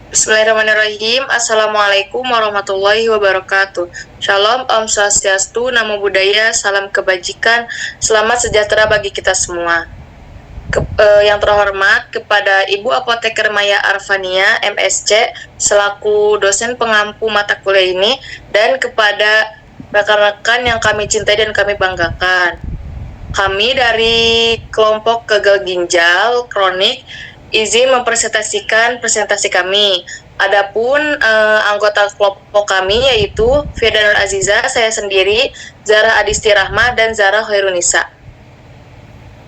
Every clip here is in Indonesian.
Bismillahirrahmanirrahim. Assalamualaikum warahmatullahi wabarakatuh. Shalom, Om Swastiastu, Namo Buddhaya, salam kebajikan, selamat sejahtera bagi kita semua. Yang terhormat kepada Ibu Apoteker Maya Arfania, MSc, selaku dosen pengampu mata kuliah ini, dan kepada rekan-rekan yang kami cintai dan kami banggakan. Kami dari kelompok gagal ginjal kronik izin mempresentasikan presentasi kami. Adapun anggota kelompok kami yaitu Firda Nur Aziza, saya sendiri, Zara Adisti Rahma, dan Zara Khairunisa.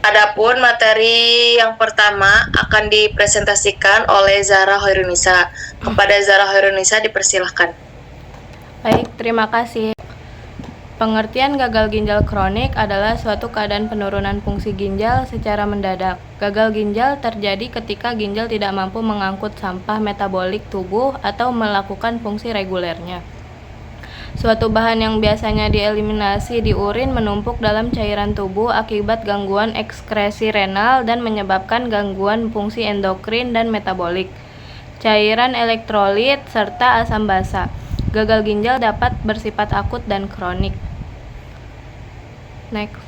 Adapun materi yang pertama akan dipresentasikan oleh Zara Khairunisa. Kepada Zara Khairunisa dipersilahkan. Baik, terima kasih. Pengertian gagal ginjal kronik adalah suatu keadaan penurunan fungsi ginjal secara mendadak. Gagal ginjal terjadi ketika ginjal tidak mampu mengangkut sampah metabolik tubuh atau melakukan fungsi regulernya. Suatu bahan yang biasanya dieliminasi di urin menumpuk dalam cairan tubuh akibat gangguan ekskresi renal dan menyebabkan gangguan fungsi endokrin dan metabolik, cairan elektrolit, serta asam basa. Gagal ginjal dapat bersifat akut dan kronik. Next.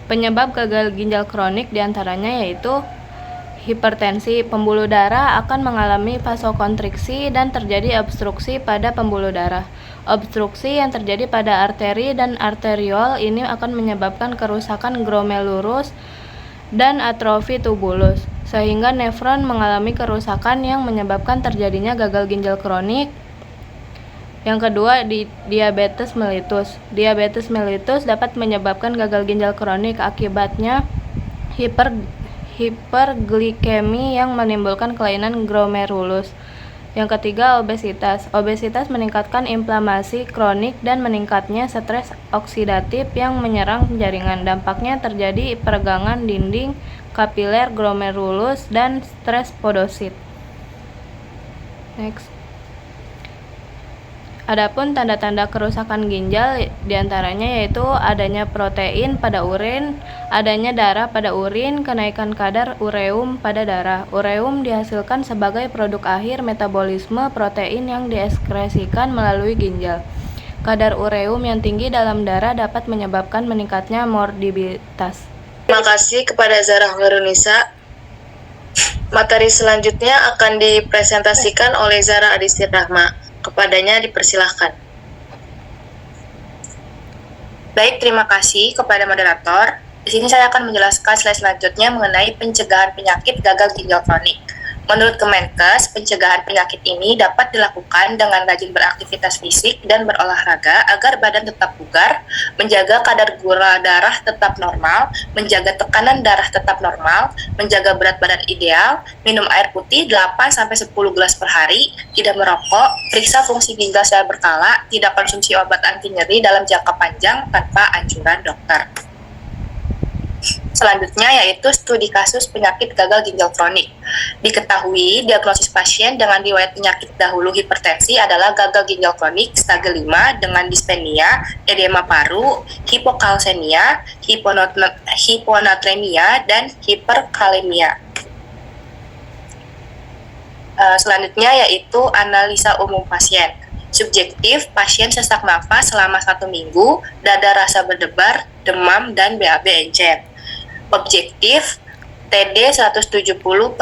Penyebab gagal ginjal kronik diantaranya yaitu hipertensi. Pembuluh darah akan mengalami vasokonstriksi dan terjadi obstruksi pada pembuluh darah. Obstruksi yang terjadi pada arteri dan arteriol ini akan menyebabkan kerusakan glomerulus dan atrofi tubulus, sehingga nefron mengalami kerusakan yang menyebabkan terjadinya gagal ginjal kronik. Yang kedua, diabetes mellitus. Diabetes mellitus dapat menyebabkan gagal ginjal kronik, akibatnya hiperglikemi yang menimbulkan kelainan glomerulus. Yang ketiga, obesitas. Obesitas meningkatkan inflamasi kronik dan meningkatnya stres oksidatif yang menyerang jaringan. Dampaknya terjadi peregangan dinding kapiler glomerulus dan stres podosit. Next. Adapun tanda-tanda kerusakan ginjal diantaranya yaitu adanya protein pada urin, adanya darah pada urin, kenaikan kadar ureum pada darah. Ureum dihasilkan sebagai produk akhir metabolisme protein yang dieskresikan melalui ginjal. Kadar ureum yang tinggi dalam darah dapat menyebabkan meningkatnya morbiditas. Terima kasih kepada Zara Khairunisa. Materi selanjutnya akan dipresentasikan oleh Zara Adisti Rahma. Kepadanya dipersilahkan. Baik, terima kasih kepada moderator. Di sini saya akan menjelaskan slide selanjutnya mengenai pencegahan penyakit gagal ginjal kronik. Menurut Kemenkes, pencegahan penyakit ini dapat dilakukan dengan rajin beraktivitas fisik dan berolahraga agar badan tetap bugar, menjaga kadar gula darah tetap normal, menjaga tekanan darah tetap normal, menjaga berat badan ideal, minum air putih 8-10 gelas per hari, tidak merokok, periksa fungsi ginjal secara berkala, tidak konsumsi obat anti nyeri dalam jangka panjang tanpa anjuran dokter. Selanjutnya yaitu studi kasus penyakit gagal ginjal kronik. Diketahui diagnosis pasien dengan riwayat penyakit dahulu hipertensi adalah gagal ginjal kronik stage 5 dengan dispenia, edema paru, hipokalsemia, hiponatremia, dan hiperkalemia. Selanjutnya yaitu analisa umum pasien. Subjektif, pasien sesak nafas selama 1 minggu, dada rasa berdebar, demam, dan BAB encer. Objektif, TD 170/96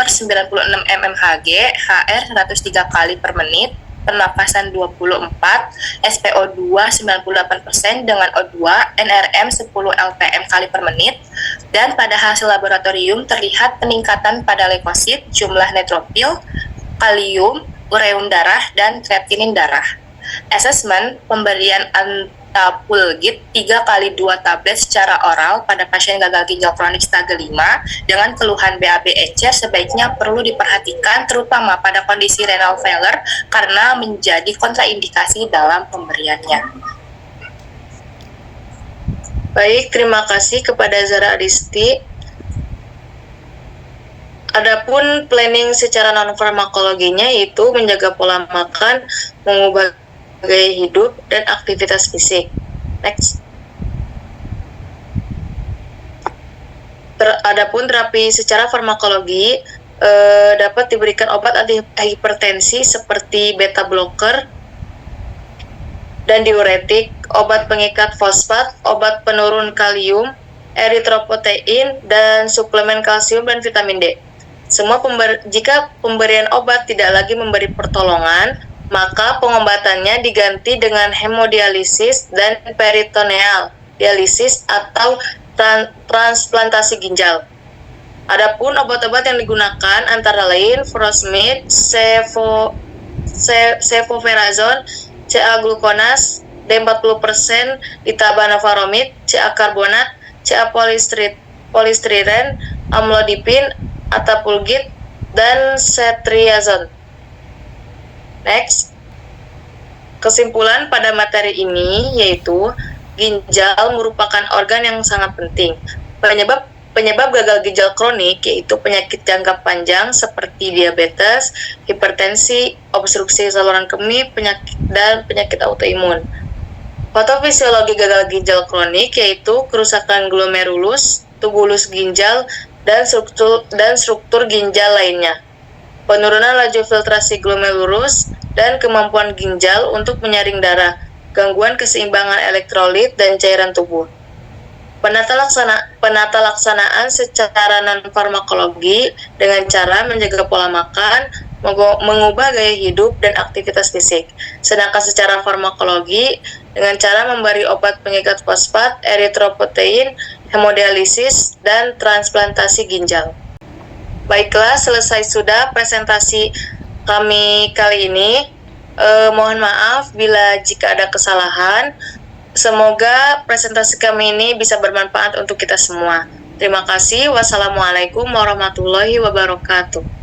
mmHg, HR 103 kali per menit, pernapasan 24, SpO2 98% dengan O2, NRM 10 lpm kali per menit, dan pada hasil laboratorium terlihat peningkatan pada leukosit, jumlah neutrofil, kalium, ureum darah, dan kreatinin darah. Assessment, pemberian Tapulgit 3x2 tablet secara oral pada pasien gagal ginjal kronik stage 5 dengan keluhan BAB encer sebaiknya perlu diperhatikan terutama pada kondisi renal failure karena menjadi kontraindikasi dalam pemberiannya. Baik, terima kasih kepada Zara Adisti. Adapun planning secara non-farmakologinya yaitu menjaga pola makan, mengubah gaya hidup, dan aktivitas fisik. Next. Adapun terapi secara farmakologi dapat diberikan obat antihipertensi seperti beta blocker dan diuretik, obat pengikat fosfat, obat penurun kalium, eritropoietin, dan suplemen kalsium dan vitamin D. Jika pemberian obat tidak lagi memberi pertolongan, maka pengobatannya diganti dengan hemodialisis dan peritoneal dialisis atau transplantasi ginjal. Adapun obat-obat yang digunakan antara lain furosemide, cefoperazone, CA-gluconas, D40%, itabanavaromed, CA-karbonat, CA-polistiren, amlodipin, atapulgit, dan cetrizone. Next, kesimpulan pada materi ini yaitu ginjal merupakan organ yang sangat penting. Penyebab gagal ginjal kronik yaitu penyakit jangka panjang seperti diabetes, hipertensi, obstruksi saluran kemih, penyakit autoimun. Patofisiologi gagal ginjal kronik yaitu kerusakan glomerulus, tubulus ginjal, dan struktur ginjal lainnya. Penurunan laju filtrasi glomerulus dan kemampuan ginjal untuk menyaring darah, gangguan keseimbangan elektrolit dan cairan tubuh. Penata laksanaan secara non-farmakologi dengan cara menjaga pola makan, mengubah gaya hidup dan aktivitas fisik. Sedangkan secara farmakologi dengan cara memberi obat pengikat fosfat, eritropoietin, hemodialisis, dan transplantasi ginjal. Baiklah, selesai sudah presentasi kami kali ini. Mohon maaf bila jika ada kesalahan. Semoga presentasi kami ini bisa bermanfaat untuk kita semua. Terima kasih. Wassalamualaikum warahmatullahi wabarakatuh.